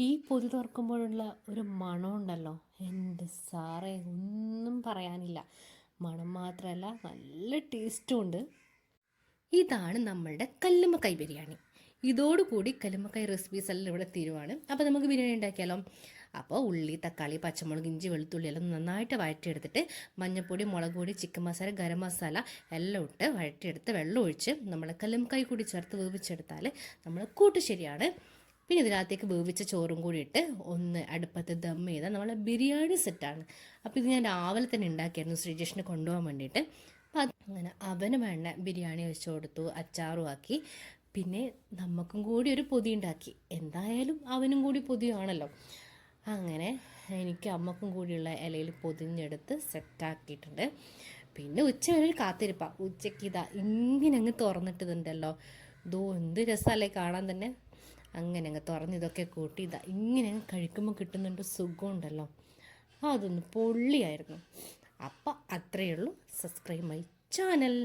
ഈ പൊതി തുറക്കുമ്പോഴുള്ള ഒരു മണമുണ്ടല്ലോ, എൻ്റെ സാറേ, ഒന്നും പറയാനില്ല. മണം മാത്രമല്ല, നല്ല ടേസ്റ്റും ഉണ്ട്. ഇതാണ് നമ്മളുടെ കല്ലുമ്മക്കായ് ബിരിയാണി. ഇതോടുകൂടി കല്ലുമ്മക്കായ് റെസിപ്പീസ് എല്ലാം ഇവിടെ തീരുവാണ്. അപ്പോൾ നമുക്ക് ബിരിയാണി ഉണ്ടാക്കിയാലോ? അപ്പോൾ ഉള്ളി, തക്കാളി, പച്ചമുളക്, ഇഞ്ചി, വെളുത്തുള്ളി എല്ലാം നന്നായിട്ട് വഴറ്റിയെടുത്തിട്ട് മഞ്ഞൾപ്പൊടി, മുളക് പൊടി, ചിക്കൻ മസാല, ഗരം മസാല എല്ലാം ഇട്ട് വഴറ്റിയെടുത്ത് വെള്ളം ഒഴിച്ച് നമ്മൾ കല്ലുമ്മക്കായ് കൂടി ചേർത്ത് വേവിച്ചെടുത്താൽ നമ്മൾ കൂട്ട് ശരിയാണ്. പിന്നെ ഇതിനകത്തേക്ക് വേവിച്ച ചോറും കൂടി ഇട്ട് ഒന്ന് അടുപ്പത്ത് ദം ചെയ്താൽ നമ്മളെ ബിരിയാണി സെറ്റാണ്. അപ്പോൾ ഇത് ഞാൻ രാവിലെ തന്നെ ഉണ്ടാക്കിയായിരുന്നു ശ്രീജേഷിനെ കൊണ്ടുപോകാൻ വേണ്ടിയിട്ട്. അപ്പം അങ്ങനെ അവന് വേണ്ട ബിരിയാണി വെച്ച് കൊടുത്തു, അച്ചാറും ആക്കി. പിന്നെ നമുക്കും കൂടി ഒരു പൊതി ഉണ്ടാക്കി. എന്തായാലും അവനും കൂടി പൊതിയാണല്ലോ. അങ്ങനെ എനിക്ക് അമ്മക്കും കൂടിയുള്ള ഇലയിൽ പൊതിഞ്ഞെടുത്ത് സെറ്റാക്കിയിട്ടുണ്ട്. പിന്നെ ഉച്ച വരെ കാത്തിരിപ്പാണ്. ഉച്ചയ്ക്ക് ഇതാ ഇങ്ങനെ അങ്ങ് തുറന്നിട്ടതുണ്ടല്ലോ, ഇതോ എന്ത് രസമല്ലേ കാണാൻ തന്നെ. അങ്ങനെ അങ്ങ് തുറന്ന് ഇതൊക്കെ കൂട്ടി ഇതാ ഇങ്ങനെ അങ്ങ് കഴിക്കുമ്പോൾ കിട്ടുന്നുണ്ട് സുഖമുണ്ടല്ലോ, അതൊന്ന് പൊള്ളിയായിരുന്നു. അപ്പം അത്രയേ ഉള്ളൂ. Subscribe my channel.